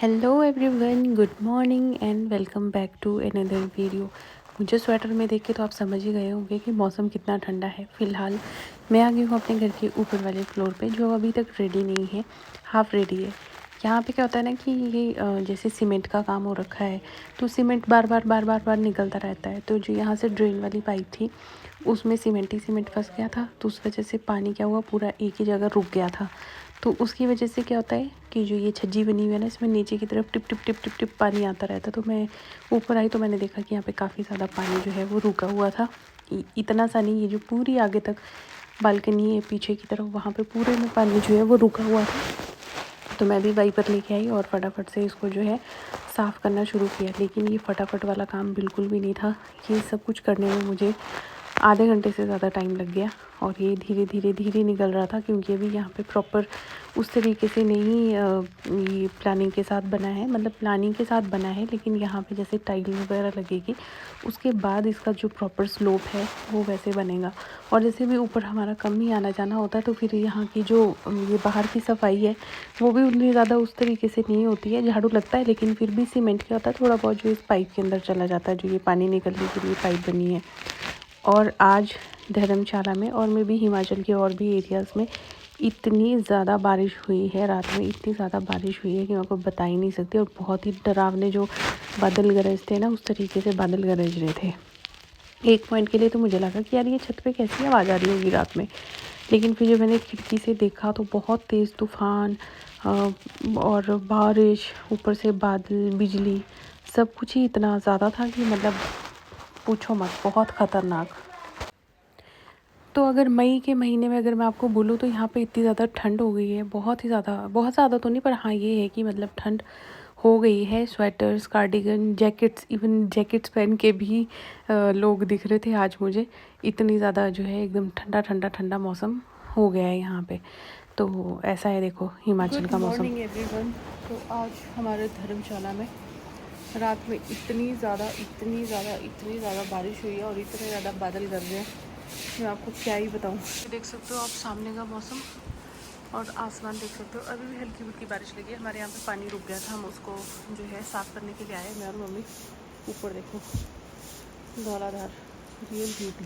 Hello everyone, good morning and welcome back to another video. मुझे sweater में देख के तो आप समझ ही गए होंगे कि मौसम कितना ठंडा है। फ़िलहाल मैं आ गई हूँ अपने घर के ऊपर वाले फ्लोर पे, जो अभी तक रेडी नहीं है, हाफ़ रेडी है। यहाँ पे क्या होता है ना कि ये जैसे सीमेंट का काम हो रखा है, तो सीमेंट बार बार निकलता रहता है। तो जो यहाँ से ड्रेन वाली पाइप थी, उसमें सीमेंट ही सीमेंट फंस गया था, तो उस वजह से पानी क्या हुआ, पूरा एक ही जगह रुक गया था। तो उसकी वजह से क्या होता है कि जो ये छज्जी बनी हुई है ना, इसमें नीचे की तरफ tip tip tip tip tip पानी आता रहता है। तो मैं ऊपर आई तो मैंने देखा कि यहाँ पे काफ़ी ज़्यादा पानी जो है वो रुका हुआ था। इतना सा नहीं, ये जो पूरी आगे तक बालकनी है पीछे की तरफ, वहाँ पे पूरे में पानी जो है वो रुका हुआ था। तो मैं भी वाइपर लेके आई और फटाफट से इसको जो है साफ़ करना शुरू किया। लेकिन ये फटाफट वाला काम बिल्कुल भी नहीं था। ये सब कुछ करने में मुझे आधे घंटे से ज़्यादा टाइम लग गया, और ये धीरे निकल रहा था, क्योंकि अभी यहाँ पे प्रॉपर उस तरीके से नहीं ये प्लानिंग के साथ बना है। मतलब प्लानिंग के साथ बना है, लेकिन यहाँ पे जैसे टाइल वगैरह लगेगी, उसके बाद इसका जो प्रॉपर स्लोप है वो वैसे बनेगा। और जैसे भी ऊपर हमारा कम ही आना जाना होता है, तो फिर यहाँ की जो ये बाहर की सफाई है वो भी उतनी ज़्यादा उस तरीके से नहीं होती है। झाड़ू लगता है, लेकिन फिर भी सीमेंट क्या होता है, थोड़ा बहुत जो इस पाइप के अंदर चला जाता है, जो ये पानी निकलने के लिए पाइप बनी है। और आज धर्मशाला में और में भी हिमाचल के और भी एरियाज़ में इतनी ज़्यादा बारिश हुई है, रात में इतनी ज़्यादा बारिश हुई है कि मैं आपको बता ही नहीं सकती। और बहुत ही डरावने जो बादल गरजते हैं ना, उस तरीके से बादल गरज रहे थे। एक पॉइंट के लिए तो मुझे लगा कि यार ये छत पे कैसी आवाज़ आ रही होगी रात में, लेकिन फिर जब मैंने खिड़की से देखा तो बहुत तेज़ तूफ़ान और बारिश, ऊपर से बादल, बिजली, सब कुछ ही इतना ज़्यादा था कि मतलब पूछो मत, बहुत ख़तरनाक। तो अगर मई के महीने में अगर मैं आपको बोलूँ तो यहाँ पे इतनी ज़्यादा ठंड हो गई है, बहुत ज़्यादा तो नहीं, पर हाँ ये है कि मतलब ठंड हो गई है। Sweaters, cardigan, jackets, even jackets पहन के भी लोग दिख रहे थे आज मुझे। इतनी ज़्यादा जो है एकदम ठंडा मौसम हो गया है यहाँ पे। तो ऐसा है, देखो हिमाचल का मौसम। Good morning everyone. तो आज हमारे धर्मशाला में रात में इतनी ज़्यादा बारिश हुई है और इतने ज़्यादा बादल गरजे हैं, मैं आपको क्या ही बताऊँ। देख सकते हो आप सामने का मौसम और आसमान देख सकते हो। अभी भी हल्की फुल्की बारिश लगी है। हमारे यहाँ पे पानी रुक गया था, हम उसको जो है साफ़ करने के लिए आए, मैं और मम्मी। ऊपर देखो धौलाधार, रियल ब्यूटी।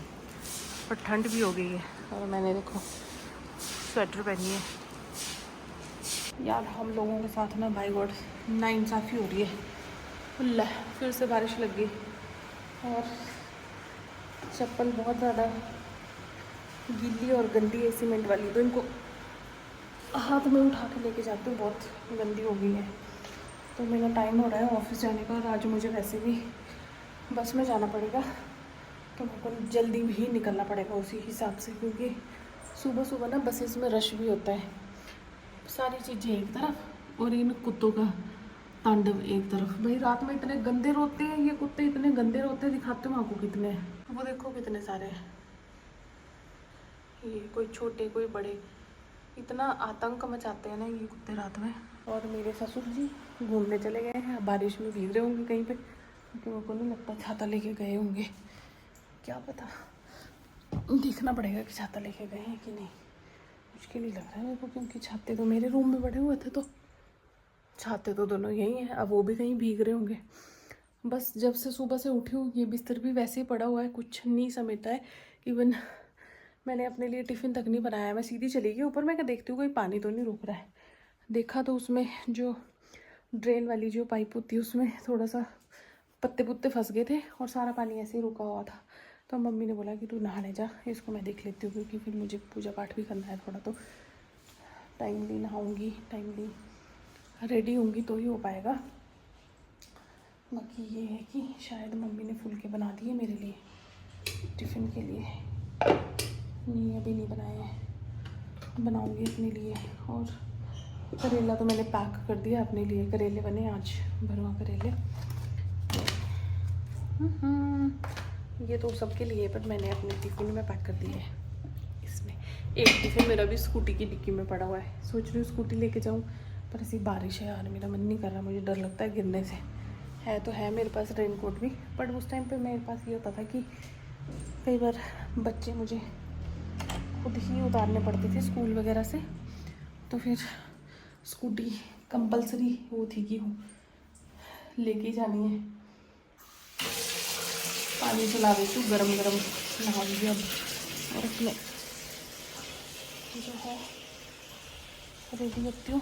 पर ठंड भी हो गई है, और मैंने देखो स्वेटर पहनी है। यार हम लोगों के साथ ना बाई गॉड नाइंसाफ़ी हो रही है। अल्लाह, फिर से बारिश लग गई और चप्पल बहुत ज़्यादा गीली और गंदी है, सीमेंट वाली, तो इनको हाथ में उठा के लेके जाती हूँ, बहुत गंदी हो गई है। तो मेरा टाइम हो रहा है ऑफिस जाने का, और आज मुझे वैसे भी बस में जाना पड़ेगा, तो मेरे को जल्दी भी निकलना पड़ेगा उसी हिसाब से, क्योंकि सुबह सुबह ना बसेस में रश भी होता है। सारी चीज़ें एक तरफ और इन कुत्तों का तांडव एक तरफ। भाई रात में इतने गंदे रोते हैं ये कुत्ते, इतने गंदे रोते हैं, दिखाते हूँ आपको कितने हैं। वो देखो कितने सारे हैं, ये कोई छोटे कोई बड़े, इतना आतंक मचाते हैं ना ये कुत्ते रात में। और मेरे ससुर जी घूमने चले गए हैं, बारिश में भीग रहे होंगे कहीं पे, क्योंकि मेरे को नहीं लगता छाता लेके गए होंगे, क्या पता, देखना पड़ेगा कि छाता लेके गए हैं कि नहीं। मुश्किल ही लग रहा है मेरे को, क्योंकि छाते तो मेरे रूम में पड़े हुए थे, तो छाते तो दोनों यही हैं, अब वो भी कहीं भीग रहे होंगे। बस जब से सुबह से उठी हूँ, ये बिस्तर भी वैसे ही पड़ा हुआ है, कुछ नहीं समेटा है। इवन मैंने अपने लिए टिफ़िन तक नहीं बनाया, मैं सीधी चली गई ऊपर। मैं क्या देखती हूँ कोई पानी तो नहीं रुक रहा है, देखा तो उसमें जो ड्रेन वाली जो पाइप होती है उसमें थोड़ा सा पत्ते पुत्ते फंस गए थे, और सारा पानी ऐसे ही रुका हुआ था। तो मम्मी ने बोला कि तू नहाने जा, इसको मैं देख लेती हूँ, क्योंकि फिर मुझे पूजा पाठ भी करना है थोड़ा, तो टाइमली नहाऊँगी, टाइमली रेडी होंगी तो ही हो पाएगा। बाकी ये है कि शायद मम्मी ने फुलके बना दिए मेरे लिए टिफ़िन के लिए, नहीं अभी नहीं बनाए हैं, बनाऊंगी अपने लिए। और करेला तो मैंने पैक कर दिया अपने लिए, करेले बने आज, भरवा करेले। ये तो सबके लिए, पर मैंने अपने टिफ़िन में पैक कर दिया है। इसमें एक टिफ़िन मेरा भी स्कूटी की डिक्की में पड़ा हुआ है, सोच रही हूँ स्कूटी लेके जाऊँ, पर ऐसी बारिश है यार, मेरा मन नहीं कर रहा, मुझे डर लगता है गिरने से। है तो है मेरे पास रेनकोट भी, बट उस टाइम पे मेरे पास ये होता था कि कई बार बच्चे मुझे खुद ही उतारने पड़ते थे स्कूल वगैरह से, तो फिर स्कूटी कंपलसरी वो थी कि लेके जानी है। पानी चला देती हूँ गरम गरम, नहाऊंगी अब और अपने जो है रेडी करती हूँ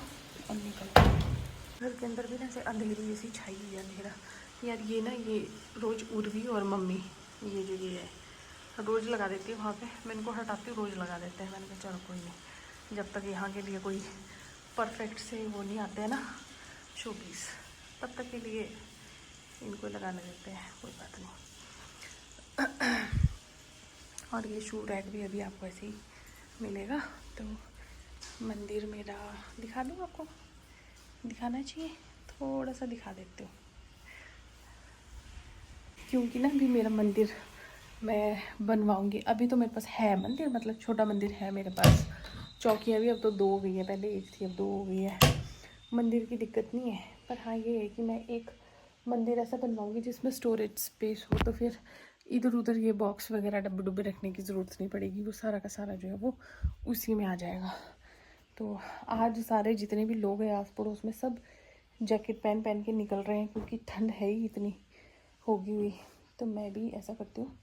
और निकलती हूँ। घर के अंदर भी ना ऐसे अंधेरी जैसी छाई हुई है, अंधेरा यार। ये ना ये रोज़ उर्वी और मम्मी ये जो ये है रोज़ लगा देती है वहाँ पे, मैं इनको हटाती हूँ, रोज़ लगा देते हैं। मैंने कहा चलो कोई नहीं, जब तक यहाँ के लिए कोई परफेक्ट से वो नहीं आते हैं ना शोपीस, तब तक के लिए इनको लगाने देते हैं, कोई बात नहीं। और ये शू रैक भी अभी आपको ऐसे ही मिलेगा। तो मंदिर मेरा दिखा दूँ आपको, दिखाना चाहिए, थोड़ा सा दिखा देती हूँ, क्योंकि ना अभी मेरा मंदिर मैं बनवाऊँगी। अभी तो मेरे पास है मंदिर, मतलब छोटा मंदिर है मेरे पास। चौकियाँ भी अब तो 2 हो गई है, पहले 1 थी अब 2 हो गई है। मंदिर की दिक्कत नहीं है, पर हाँ ये है कि मैं एक मंदिर ऐसा बनवाऊँगी जिसमें स्टोरेज स्पेस हो, तो फिर इधर उधर ये बॉक्स वगैरह डब्बे डुब्बे रखने की ज़रूरत नहीं पड़ेगी। वो सारा का सारा जो है वो उसी में आ जाएगा। तो आज सारे जितने भी लोग हैं आस पड़ोस में सब जैकेट पहन पहन के निकल रहे हैं, क्योंकि ठंड है ही इतनी होगी हुई। तो मैं भी ऐसा करती हूँ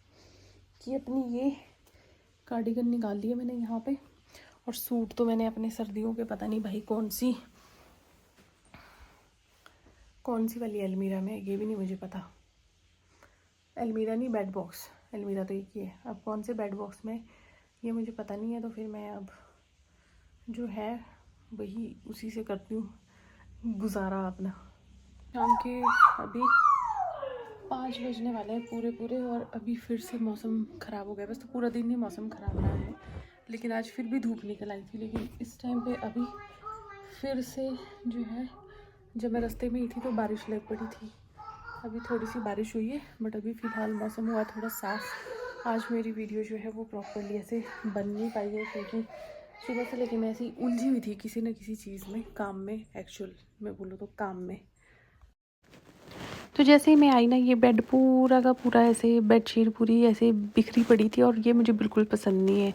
कि अपनी ये कार्डिगन निकाल लिया मैंने यहाँ पे, और सूट तो मैंने अपने सर्दियों के पता नहीं भाई कौन सी वाली अलमीरा में, ये भी नहीं मुझे पता। अलमीरा नहीं, बेड बॉक्स, अलमीरा तो एक ही है। अब कौन से बेड बॉक्स में ये मुझे पता नहीं है, तो फिर मैं अब जो है वही उसी से करती हूँ गुजारा अपना। शाम के अभी 5 बजने वाले हैं पूरे, और अभी फिर से मौसम ख़राब हो गया। बस तो पूरा दिन ही मौसम ख़राब रहा है, लेकिन आज फिर भी धूप निकल आई थी। लेकिन इस टाइम पे अभी फिर से जो है, जब मैं रास्ते में ही थी तो बारिश लग पड़ी थी। अभी थोड़ी सी बारिश हुई है, बट अभी फ़िलहाल मौसम हुआ थोड़ा साफ़। आज मेरी वीडियो जो है वो प्रॉपरली ऐसे बन नहीं पाई है, क्योंकि सुबह से लेकर मैं ऐसी उलझी हुई थी किसी न किसी चीज़ में, काम में, एक्चुअल मैं बोलूँ तो काम में। तो जैसे ही मैं आई ना, ये बेड पूरा का पूरा ऐसे बेडशीट पूरी ऐसे बिखरी पड़ी थी, और ये मुझे बिल्कुल पसंद नहीं है।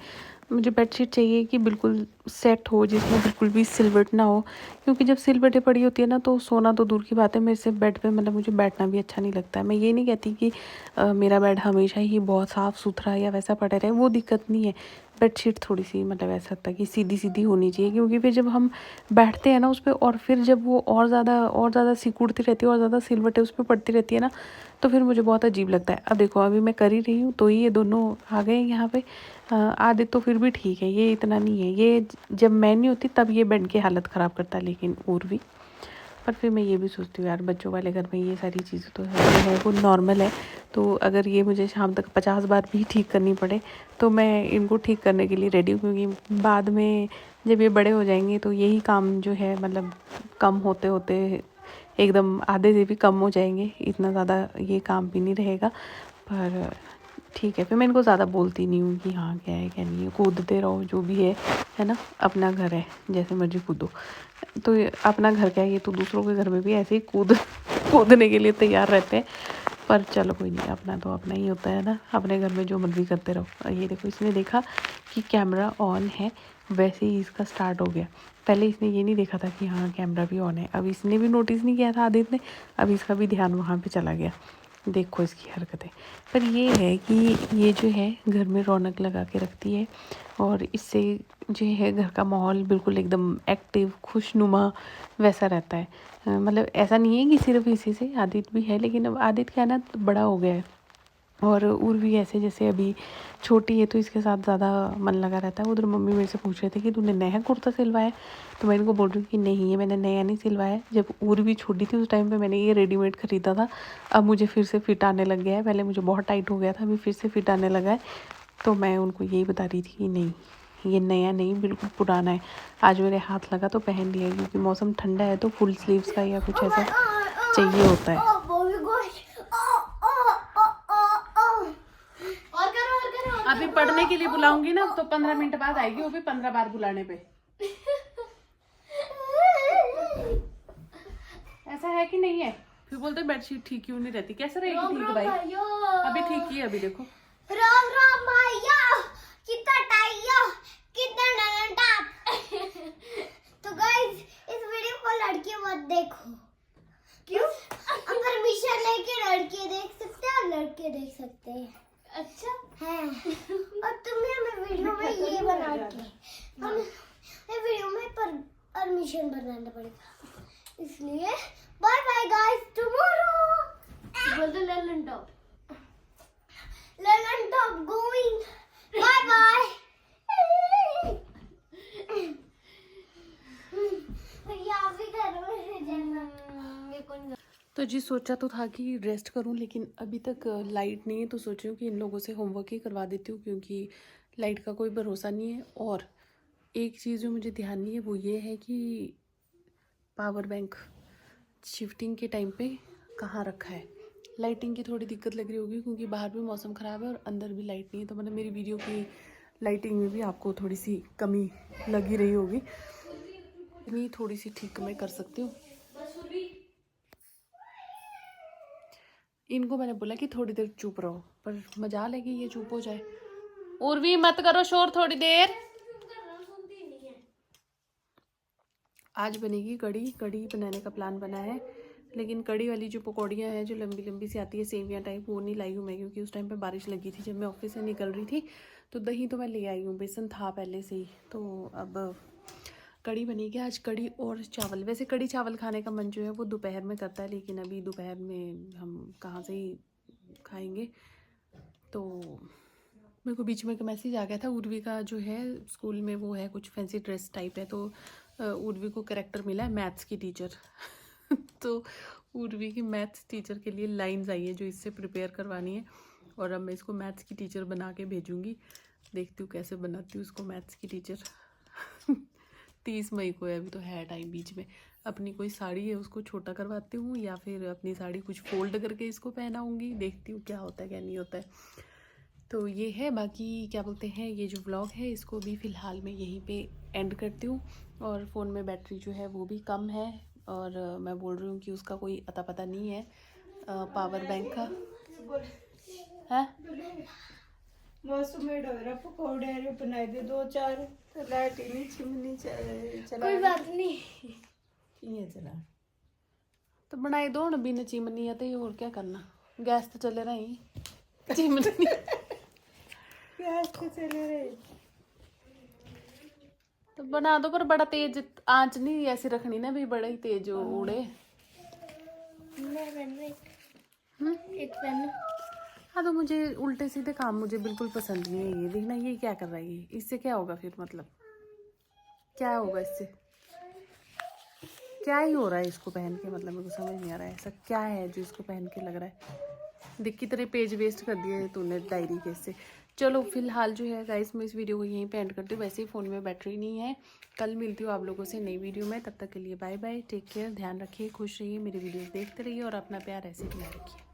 मुझे बेडशीट चाहिए कि बिल्कुल सेट हो, जिसमें बिल्कुल भी सिलवट ना हो, क्योंकि जब सिलवटें पड़ी होती है ना तो सोना तो दूर की बात है, मेरे से बेड पे मतलब मुझे बैठना भी अच्छा नहीं लगता है। मैं ये नहीं कहती कि मेरा बेड हमेशा ही बहुत साफ़ सुथरा या वैसा पड़ा रहे, वो दिक्कत नहीं है। बेडशीट थोड़ी सी मतलब ऐसा लगता है कि सीधी सीधी होनी चाहिए, क्योंकि फिर जब हम बैठते हैं ना उस पर, और फिर जब वो और ज़्यादा सिकुड़ती रहती है और ज़्यादा सिलवटें उस पर पड़ती रहती है ना, तो फिर मुझे बहुत अजीब लगता है। अब देखो अभी मैं कर ही रही हूँ तो ये दोनों आ गए यहाँ पे। आधे तो फिर भी ठीक है, ये इतना नहीं है। ये जब मैं नहीं होती तब ये बेड की हालत ख़राब करता है, लेकिन और भी। पर फिर मैं ये भी सोचती हूँ यार, बच्चों वाले घर में ये सारी चीज़ें तो है वो नॉर्मल है। तो अगर ये मुझे शाम तक 50 बार भी ठीक करनी पड़े तो मैं इनको ठीक करने के लिए रेडी हूँ, क्योंकि बाद में जब ये बड़े हो जाएंगे तो यही काम जो है मतलब कम होते होते एकदम आधे से भी कम हो जाएंगे, इतना ज़्यादा ये काम भी नहीं रहेगा। पर ठीक है, फिर मैं इनको ज़्यादा बोलती नहीं हूँ कि हाँ क्या है क्या नहीं है, कूदते रहो जो भी है ना। अपना घर है, जैसे मर्जी कूदो। तो अपना घर क्या है, ये तो दूसरों के घर में भी ऐसे ही कूदने के लिए तैयार रहते हैं। पर चलो कोई नहीं, अपना तो अपना ही होता है ना, अपने घर में जो मर्जी करते रहो। ये देखो, इसने देखा कि कैमरा ऑन है, वैसे ही इसका स्टार्ट हो गया। पहले इसने ये नहीं देखा था कि हाँ कैमरा भी ऑन है, अब इसने भी नोटिस नहीं किया था आदित्य ने, अब इसका भी ध्यान वहाँ पे चला गया। देखो इसकी हरकतें। पर ये है कि ये जो है घर में रौनक लगा के रखती है, और इससे जो है घर का माहौल बिल्कुल एकदम एक्टिव खुशनुमा वैसा रहता है। मतलब ऐसा नहीं है कि सिर्फ इसी से, आदित्य भी है, लेकिन अब आदित्य क्या है ना बड़ा हो गया है, और उर्वी ऐसे जैसे अभी छोटी है तो इसके साथ ज़्यादा मन लगा रहता है। उधर मम्मी मेरे से पूछ रहे थे कि तूने नया कुर्ता सिलवाया, तो मैं इनको बोल रही हूँ कि नहीं ये मैंने नया नहीं सिलवाया। जब उर्वी छोटी थी उस टाइम पे मैंने ये रेडीमेड ख़रीदा था, अब मुझे फिर से फिट आने लग गया है। पहले मुझे बहुत टाइट हो गया था, अभी फिर से फिट आने लगा है। तो मैं उनको यही बता रही थी कि नहीं ये नया नहीं बिल्कुल पुराना है। आज मेरे हाथ लगा तो पहन लिया, क्योंकि मौसम ठंडा है तो फुल स्लीव्स का या कुछ ऐसा चाहिए होता है। अभी पढ़ने के लिए बुलाऊंगी ना तो 15 मिनट बाद आएगी, वो भी 15 बार बुलाने पे। ऐसा है कि नहीं है? फिर बोलते बेडशीट ठीक क्यों नहीं रहती, कैसे रहेगी ठीक भाई? अभी ठीक ही है, अभी देखो। राम राम भैया, कितना टाइया, कितना डंडा। तो गाइस इस वीडियो को लड़के मत देखो। क्यों? परमिशन लेके लड़के देख सकते हैं और लड़के देख सकते हैं। अच्छा है। और तुम्हें हमें वीडियो में ये बना के हमें वीडियो में परमिशन बनाना पड़ेगा, इसलिए बाय बाय गाइस, टुमारो बोल दो ललन टॉप गोइंग, बाय बाय। या भी घर में जाना। तो जी सोचा तो था कि रेस्ट करूं, लेकिन अभी तक लाइट नहीं है, तो सोच रही हूँ कि इन लोगों से होमवर्क ही करवा देती हूँ, क्योंकि लाइट का कोई भरोसा नहीं है। और एक चीज़ जो मुझे ध्यान नहीं है वो ये है कि पावर बैंक शिफ्टिंग के टाइम पे कहाँ रखा है। लाइटिंग की थोड़ी दिक्कत लग रही होगी, क्योंकि बाहर भी मौसम ख़राब है और अंदर भी लाइट नहीं है, तो मतलब मेरी वीडियो की लाइटिंग में भी आपको थोड़ी सी कमी लग ही रही होगी। इतनी थोड़ी सी ठीक मैं कर सकती हूँ। इनको मैंने बोला कि थोड़ी देर चुप रहो, पर मजाल है कि ये चुप हो जाए। उर्वी मत करो शोर थोड़ी देर। आज बनेगी कड़ी। कड़ी बनाने का प्लान बना है, लेकिन कड़ी वाली जो पकौड़ियाँ हैं जो लंबी लंबी सी आती है सेवियाँ टाइप, वो नहीं लाई हूँ मैं, क्योंकि उस टाइम पे बारिश लगी थी जब मैं ऑफिस से निकल रही थी। तो दही तो मैं ले आई हूँ, बेसन था पहले से ही, तो अब कड़ी बनेगी आज। कड़ी और चावल। वैसे कड़ी चावल खाने का मन जो है वो दोपहर में करता है, लेकिन अभी दोपहर में हम कहाँ से ही खाएंगे। तो मेरे को बीच में एक मैसेज आ गया था, उर्वी का जो है स्कूल में वो है कुछ फैंसी ड्रेस टाइप है, तो उर्वी को कैरेक्टर मिला है मैथ्स की टीचर। तो उर्वी की मैथ्स टीचर के लिए लाइंस आई है जो इससे प्रिपेयर करवानी है, और अब मैं इसको मैथ्स की टीचर बना के भेजूँगी। देखती हूँ कैसे बनाती हूँ इसको मैथ्स की टीचर। 30 मई को है, अभी तो है टाइम बीच में। अपनी कोई साड़ी है उसको छोटा करवाती हूँ, या फिर अपनी साड़ी कुछ फोल्ड करके इसको पहनाऊँगी। देखती हूँ क्या होता है क्या नहीं होता है। तो ये है, बाकी क्या बोलते हैं, ये जो व्लॉग है इसको भी फ़िलहाल मैं यहीं पे एंड करती हूँ। और फ़ोन में बैटरी जो है वो भी कम है, और मैं बोल रही हूँ कि उसका कोई अता पता नहीं है पावर बैंक का है। मौसम में डोरा पकौड़े बनाए दे 2-4, तो लाइट ही नहीं चिमनी चला। कोई बात नहीं, ये चला तो बनाए दो ना बिना चिमनी है, तो और क्या करना, गैस तो चले रही चिमनी। गैस तो चले रहे। तो बना दो, पर बड़ा तेज आंच नहीं ऐसी रखनी ना भी बड़ा ही तेज उड़े। एक पेन। हाँ, तो मुझे उल्टे सीधे काम मुझे बिल्कुल पसंद नहीं है। ये देखना ये क्या कर रहा है, ये इससे क्या होगा फिर, मतलब क्या होगा इससे, क्या ही हो रहा है इसको पहन के, मतलब मेरे को समझ नहीं आ रहा है ऐसा क्या है जो इसको पहन के लग रहा है। देख कितने पेज वेस्ट कर दिए तूने डायरी के इससे। चलो फिलहाल जो है गाइस मैं इस वीडियो को यहीं पे एंड करती हूँ। वैसे ही फ़ोन में बैटरी नहीं है। कल मिलती हूँ आप लोगों से नई वीडियो में, तब तक के लिए बाय बाय, टेक केयर, ध्यान रखिए, खुश रहिए, मेरी वीडियोस देखते रहिए और अपना प्यार ऐसे बनाए रखिए।